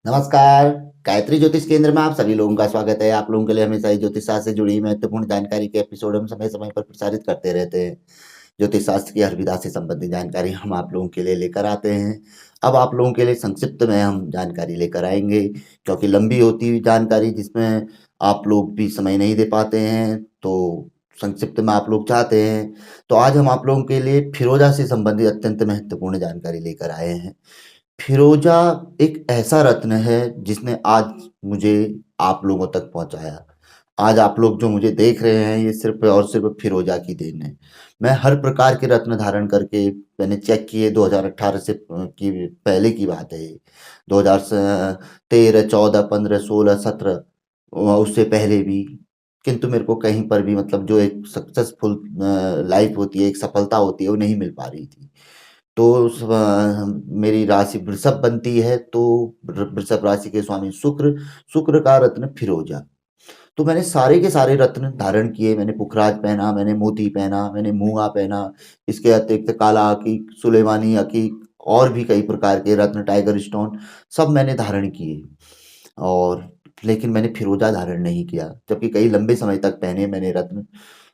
नमस्कार। गायत्री ज्योतिष केंद्र में आप सभी लोगों का स्वागत है। आप लोगों के लिए हमेशा ही ज्योतिष शास्त्र से जुड़ी महत्वपूर्ण जानकारी के एपिसोड हम समय समय पर प्रसारित करते रहते हैं। ज्योतिष शास्त्र की हर विधा से संबंधित जानकारी हम आप लोगों के लिए लेकर आते हैं। अब आप लोगों के लिए संक्षिप्त में हम जानकारी लेकर आएंगे, क्योंकि लंबी होती हुई जानकारी जिसमें आप लोग भी समय नहीं दे पाते हैं, तो संक्षिप्त में आप लोग चाहते हैं। तो आज हम आप लोगों के लिए फिरोजा से संबंधित अत्यंत महत्वपूर्ण जानकारी लेकर आए हैं। फिरोजा एक ऐसा रत्न है जिसने आज मुझे आप लोगों तक पहुंचाया। आज आप लोग जो मुझे देख रहे हैं, ये सिर्फ और सिर्फ फिरोजा की देन है। मैं हर प्रकार के रत्न धारण करके मैंने चेक किए। 2018 से की पहले की बात है ये। 2013, 14, 15, 16, 17, उससे पहले भी। किंतु मेरे को कहीं पर भी मतलब जो एक सक्सेसफुल लाइफ होती है, एक सफलता होती है, वो नहीं मिल पा रही थी। तो मेरी राशि वृषभ बनती है, तो वृषभ राशि के स्वामी शुक्र, शुक्र का रत्न फिरोजा। तो मैंने सारे के सारे रत्न धारण किए। मैंने पुखराज पहना, मैंने मोती पहना, मैंने मूंगा पहना। इसके अतिरिक्त काला अकीक, सुलेमानी अकीक और भी कई प्रकार के रत्न, टाइगर स्टोन, सब मैंने धारण किए। और लेकिन मैंने फिरोजा धारण नहीं किया, जबकि कई लंबे समय तक पहने मैंने रत्न।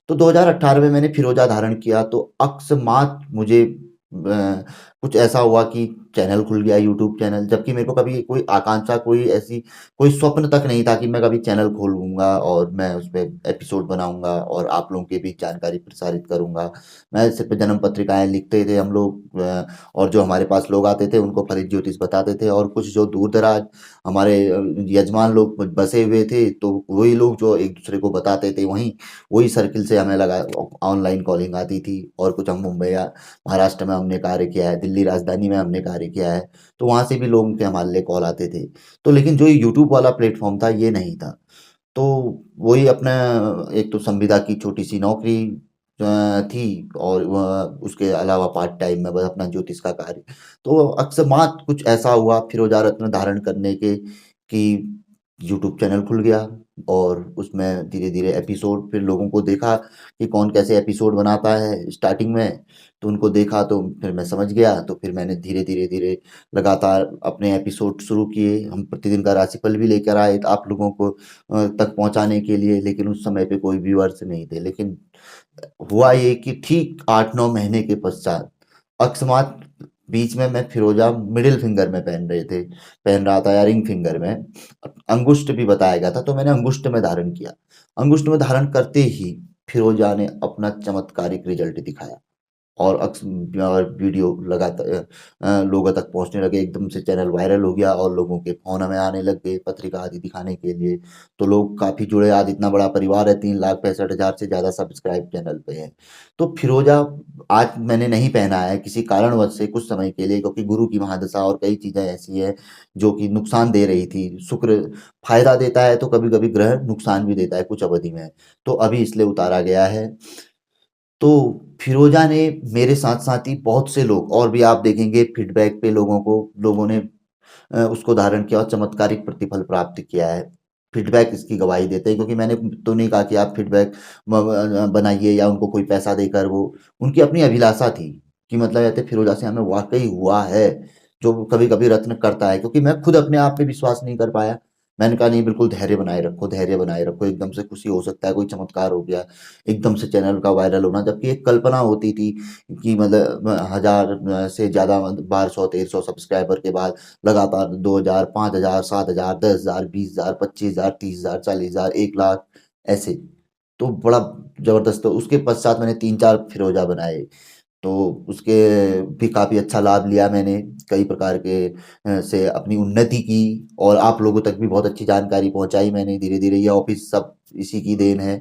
तो 2018 में मैंने फिरोजा धारण किया, तो अकस्मात मुझे कुछ ऐसा हुआ कि चैनल खुल गया, यूट्यूब चैनल। जबकि मेरे को कभी कोई आकांक्षा, कोई ऐसी कोई स्वप्न तक नहीं था कि मैं कभी चैनल खोलूंगा और मैं उस पर एपिसोड बनाऊंगा और आप लोगों के बीच जानकारी प्रसारित करूंगा। मैं सिर्फ जन्म पत्रिकाएं लिखते थे हम लोग, और जो हमारे पास लोग आते थे उनको फलित ज्योतिष बताते थे। और कुछ जो दूर दराज हमारे यजमान लोग बसे हुए थे, तो वही लोग जो एक दूसरे को बताते थे, वही सर्किल से हमें लगा ऑनलाइन कॉलिंग आती थी। और कुछ हम मुंबई या महाराष्ट्र में हमने कार्य किया है, दिल्ली राजधानी में हमने कार्य किया है, तो वहाँ से भी लोगों के हमारे लिए कॉल आते थे। तो लेकिन जो यूट्यूब वाला प्लेटफॉर्म था, ये नहीं था। तो वही अपना एक तो संविदा की छोटी सी नौकरी थी, और उसके अलावा पार्ट टाइम में बस अपना ज्योतिष का कार्य। तो अकस्मात कुछ ऐसा हुआ फिरोजा रत्न धारण करने के कि यूट्यूब चैनल खुल गया। और उसमें धीरे धीरे एपिसोड, फिर लोगों को देखा कि कौन कैसे एपिसोड बनाता है स्टार्टिंग में। तो उनको देखा तो फिर मैं समझ गया। तो फिर मैंने धीरे धीरे धीरे लगातार अपने एपिसोड शुरू किए। हम प्रतिदिन का राशिफल भी लेकर आए आप लोगों को तक पहुंचाने के लिए, लेकिन उस समय पे कोई व्यूअर्स नहीं थे। लेकिन हुआ ये कि ठीक 8-9 महीने के पश्चात अकस्मात बीच में मैं फिरोजा मिडिल फिंगर में पहन रहा था, या रिंग फिंगर में। अंगुष्ठ भी बताया गया था, तो मैंने अंगुष्ठ में धारण किया। अंगुष्ठ में धारण करते ही फिरोजा ने अपना चमत्कारिक रिजल्ट दिखाया। और वीडियो लगातार लोगों तक पहुंचने लगे। एकदम से चैनल वायरल हो गया और लोगों के फोन हमें आने लग गए पत्रिका आदि दिखाने के लिए। तो लोग काफी जुड़े। आज इतना बड़ा परिवार है, 3,65,000 से ज्यादा सब्सक्राइब चैनल पे है। तो फिरोजा आज मैंने नहीं पहना है किसी कारणवश से, कुछ समय के लिए, क्योंकि गुरु की महादशा और कई चीजें ऐसी है जो कि नुकसान दे रही थी। शुक्र फायदा देता है, तो कभी कभी ग्रह नुकसान भी देता है कुछ अवधि में। तो अभी इसलिए उतारा गया है। तो फिरोजा ने मेरे साथ साथ ही बहुत से लोग और भी, आप देखेंगे फीडबैक पे लोगों ने उसको धारण किया और चमत्कारिक प्रतिफल प्राप्त किया है। फीडबैक इसकी गवाही देते हैं, क्योंकि मैंने तो नहीं कहा कि आप फीडबैक बनाइए या उनको कोई पैसा देकर। वो उनकी अपनी अभिलाषा थी कि मतलब कहते फिरोजा से हमें वाकई हुआ है जो कभी कभी रत्न करता है। क्योंकि मैं खुद अपने आप पे विश्वास नहीं कर पाया। मैंने कहा नहीं, बिल्कुल धैर्य बनाए रखो, धैर्य बनाए रखो। एकदम से खुशी हो सकता है, कोई चमत्कार हो गया, एकदम से चैनल का वायरल होना। जबकि एक कल्पना होती थी कि मतलब 1000 से ज़्यादा 1200-1300 सब्सक्राइबर के बाद लगातार 2000, 5000, 7000, 10,000, 20,000, 25,000, 30,000, 40,000, 1 लाख, ऐसे। तो बड़ा जबरदस्त। तो उसके पश्चात मैंने 3-4 फिरोजा बनाए। तो उसके भी काफ़ी अच्छा लाभ लिया मैंने। कई प्रकार के से अपनी उन्नति की, और आप लोगों तक भी बहुत अच्छी जानकारी पहुंचाई मैंने धीरे धीरे। ये ऑफिस सब इसी की देन है।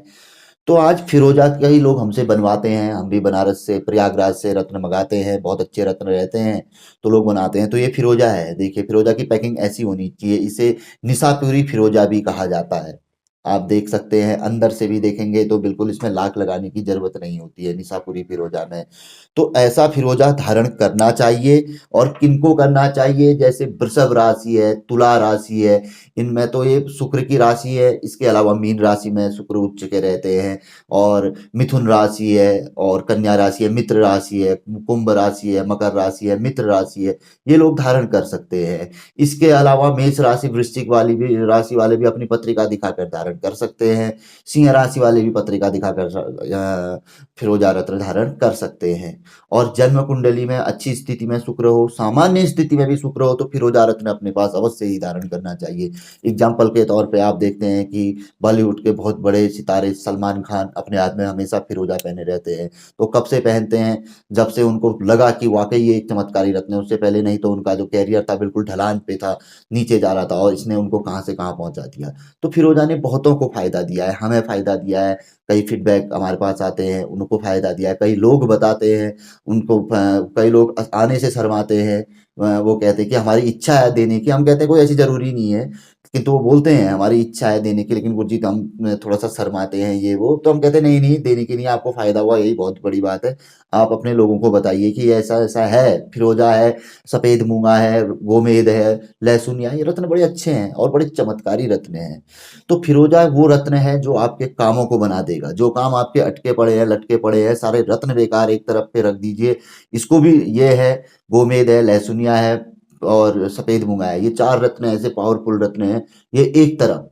तो आज फिरोजा का ही लोग हमसे बनवाते हैं। हम भी बनारस से, प्रयागराज से रत्न मंगाते हैं। बहुत अच्छे रत्न रहते हैं, तो लोग बनाते हैं। तो ये फिरोजा है, देखिए फिरोजा की पैकिंग ऐसी होनी चाहिए। इसे निशापुरी फिरोजा भी कहा जाता है। आप देख सकते हैं, अंदर से भी देखेंगे तो बिल्कुल इसमें लाक लगाने की ज़रूरत नहीं होती है निशापुरी फ़िरोज़ा में। तो ऐसा फ़िरोज़ा धारण करना चाहिए। और किनको करना चाहिए, जैसे वृषभ राशि है, तुला राशि है, इनमें तो ये शुक्र की राशि है, इसके अलावा मीन राशि में शुक्र उच्च के रहते हैं, और मिथुन राशि है, और कन्या राशि है, मित्र राशि है, कुंभ राशि है, मकर राशि है, मित्र राशि है, ये लोग धारण कर सकते हैं। इसके अलावा मेष राशि, वृश्चिक वाली भी राशि वाले भी अपनी पत्रिका दिखाकर धारण कर सकते हैं। सिंह राशि वाले भी पत्रिका दिखाकर फिरोजा रत्न धारण कर सकते हैं। और जन्म कुंडली में अच्छी स्थिति में शुक्र हो, सामान्य स्थिति में भी शुक्र हो, तो फिरोजा रत्न अपने पास अवश्य ही धारण करना चाहिए। एग्जाम्पल के तौर पे आप देखते हैं कि बॉलीवुड के बहुत बड़े सितारे सलमान खान अपने हाथ में हमेशा फिरोजा पहने रहते हैं। तो कब से पहनते हैं, जब से उनको लगा कि वाकई ये एक चमत्कारी रत्न है। उससे पहले नहीं तो उनका जो कैरियर था बिल्कुल ढलान पे था, नीचे जा रहा था, और इसने उनको कहाँ से कहाँ पहुंचा दिया। तो फिरोजा ने बहुतों को फायदा दिया है, हमें फायदा दिया है। कई फीडबैक हमारे पास आते हैं, उनको फायदा दिया है। कई लोग बताते हैं, उनको कई लोग आने से शर्माते हैं। वो कहते हैं कि हमारी इच्छा है देने की। हम कहते हैं कोई ऐसी जरूरी नहीं है, किंतु वो बोलते हैं हमारी इच्छा है देने की, लेकिन गुरुजी तो हम थोड़ा सा शर्माते हैं ये वो। तो हम कहते हैं नहीं नहीं, देने की नहीं, आपको फायदा हुआ यही बहुत बड़ी बात है। आप अपने लोगों को बताइए कि ऐसा ऐसा है, फिरोजा है, सफेद मूंगा है, गोमेद है, लहसुन, ये रत्न बड़े अच्छे हैं और बड़े चमत्कारी रत्न हैं। तो फिरोजा वो रत्न है जो आपके कामों को बना देगा। जो काम आपके अटके पड़े हैं, लटके पड़े हैं, सारे रत्न बेकार एक तरफ पे रख दीजिए। इसको भी, ये है, गोमेद है, लहसुनिया है, और सफेद मूंगा है, ये 4 रत्न ऐसे पावरफुल रत्न हैं। ये एक तरफ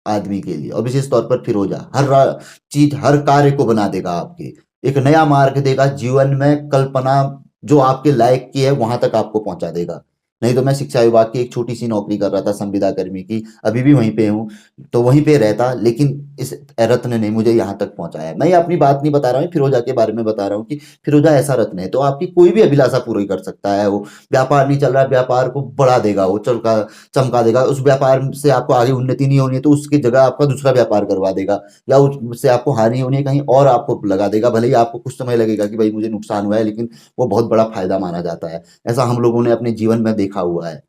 आदमी के लिए, और विशेष तौर पर फिरोजा हर चीज, हर कार्य को बना देगा आपके। एक नया मार्ग देगा जीवन में, कल्पना जो आपके लायक की है वहां तक आपको पहुंचा देगा। नहीं तो मैं शिक्षा विभाग की एक छोटी सी नौकरी कर रहा था, संविदा कर्मी की, अभी भी वहीं पे हूँ। तो वहीं पे रहता, लेकिन इस रत्न ने मुझे यहाँ तक पहुंचाया। मैं ये अपनी बात नहीं बता रहा हूँ, फिरोजा के बारे में बता रहा हूँ कि फिरोजा ऐसा रत्न है, तो आपकी कोई भी अभिलाषा पूरी कर सकता है वो। व्यापार नहीं चल रहा है, व्यापार को बढ़ा देगा वो, चमका देगा। उस व्यापार से आपको आगे उन्नति नहीं होनी है, तो उसकी जगह आपका दूसरा व्यापार करवा देगा, या उससे आपको हानि होनी है कहीं और आपको लगा देगा। भले ही आपको कुछ समय लगेगा कि भाई मुझे नुकसान हुआ है, लेकिन वो बहुत बड़ा फायदा माना जाता है। ऐसा हम लोगों ने अपने जीवन में देखा हुआ है।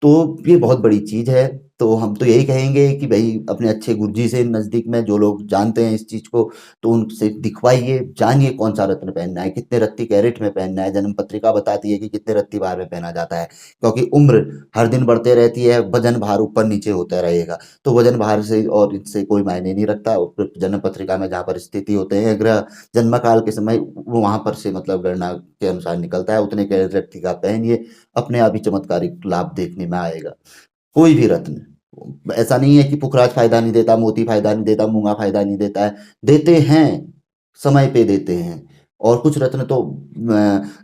तो ये बहुत बड़ी चीज़ है। तो हम तो यही कहेंगे कि भई अपने अच्छे गुरुजी से नज़दीक में जो लोग जानते हैं इस चीज़ को, तो उनसे दिखवाइए, जानिए कौन-सा रत्न पहनना है, कितने रत्ती कैरेट में पहनना है। जन्म पत्रिका बताती है कि कितने रत्ती भार में पहना जाता है, क्योंकि उम्र हर दिन बढ़ते रहती है, वज़न भार ऊपर-नीचे होता रहेगा। तो वज़न भार से और इससे कोई मायने नहीं रखता। और जन्म पत्रिका में जहाँ पर स्थिति होते हैं ग्रह, जन्म काल के समय वो वहाँ पर से मतलब गणना के अनुसार निकलता है। उतने कैरेट का पहनिए, अपने आप ही चमत्कारिक लाभ देखने में आएगा। कोई भी रत्न, ऐसा नहीं है कि पुखराज फायदा नहीं देता, मोती फायदा नहीं देता, मूंगा फायदा नहीं देता है, देते हैं, समय पे देते हैं। और कुछ रत्न तो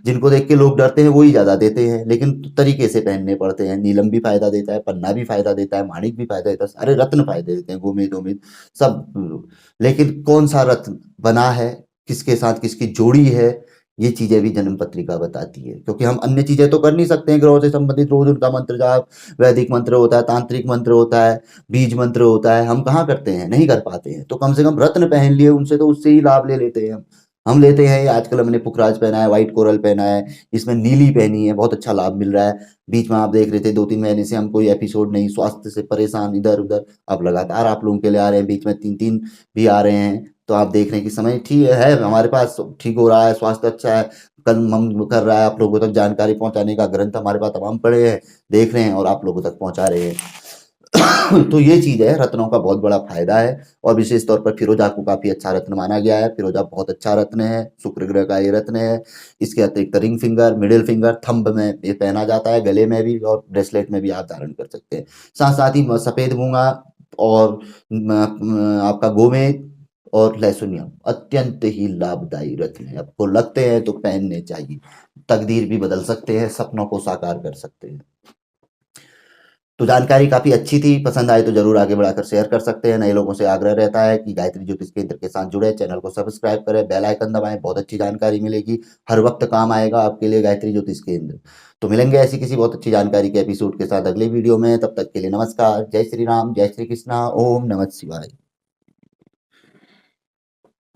जिनको देख के लोग डरते हैं वो ही ज्यादा देते हैं, लेकिन तरीके से पहनने पड़ते हैं। नीलम भी फायदा देता है, पन्ना भी फायदा देता है, माणिक भी फायदा देता है, सारे रत्न फायदे देते हैं, गोमेद ओमेद सब। लेकिन कौन सा रत्न बना है, किसके साथ किसकी जोड़ी है, ये चीजें भी जन्म पत्रिका बताती है। क्योंकि हम अन्य चीजें तो कर नहीं सकते हैं ग्रहों से संबंधित, रोज उनका मंत्र जाप, वैदिक मंत्र होता है, तांत्रिक मंत्र होता है, बीज मंत्र होता है, हम कहाँ करते हैं, नहीं कर पाते हैं। तो कम से कम रत्न पहन लिए उनसे, तो उससे ही लाभ ले लेते हैं हम लेते हैं। आजकल हमने पुखराज पहना है, व्हाइट कोरल पहना है, इसमें नीली पहनी है, बहुत अच्छा लाभ मिल रहा है। बीच में आप देख रहे थे 2-3 महीने से हम कोई एपिसोड नहीं, स्वास्थ्य से परेशान इधर उधर, अब लगातार आप लोगों के लिए आ रहे हैं, बीच में 3-3 भी आ रहे हैं। तो आप देख रहे हैं कि समय ठीक है, हमारे पास ठीक हो रहा है, स्वास्थ्य अच्छा है, कल हम कर रहा है आप लोगों तक जानकारी पहुंचाने का। ग्रंथ हमारे पास तमाम पड़े हैं, देख रहे हैं और आप लोगों तक पहुंचा रहे हैं। तो ये चीज है, रत्नों का बहुत बड़ा फायदा है। और विशेष तौर पर फिरोजा को काफी अच्छा रत्न माना गया है। फिरोजा बहुत अच्छा रत्न है, शुक्र ग्रह का ये रत्न है। इसके अतिरिक्त ring finger, middle finger, thumb में ये पहना जाता है, गले में भी और ब्रेसलेट में भी आप धारण कर सकते हैं। साथ साथ ही सफेद मूंगा और आपका गोमेद और लहसुनिया अत्यंत ही लाभदायी रत्न है। आपको लगते हैं तो पहनने चाहिए, तकदीर भी बदल सकते हैं, सपनों को साकार कर सकते हैं। तो जानकारी काफी अच्छी थी, पसंद आए तो जरूर आगे बढ़ाकर शेयर कर सकते हैं। नए लोगों से आग्रह रहता है कि गायत्री ज्योतिष केंद्र के साथ जुड़े, चैनल को सब्सक्राइब करें, बेल आइकन दबाएं, बहुत अच्छी जानकारी मिलेगी, हर वक्त काम आएगा आपके लिए गायत्री ज्योतिष केंद्र। तो मिलेंगे ऐसी किसी बहुत अच्छी जानकारी के एपिसोड के साथ अगले वीडियो में। तब तक के लिए नमस्कार, जय श्री राम, जय श्री कृष्णा, ओम नमः शिवाय।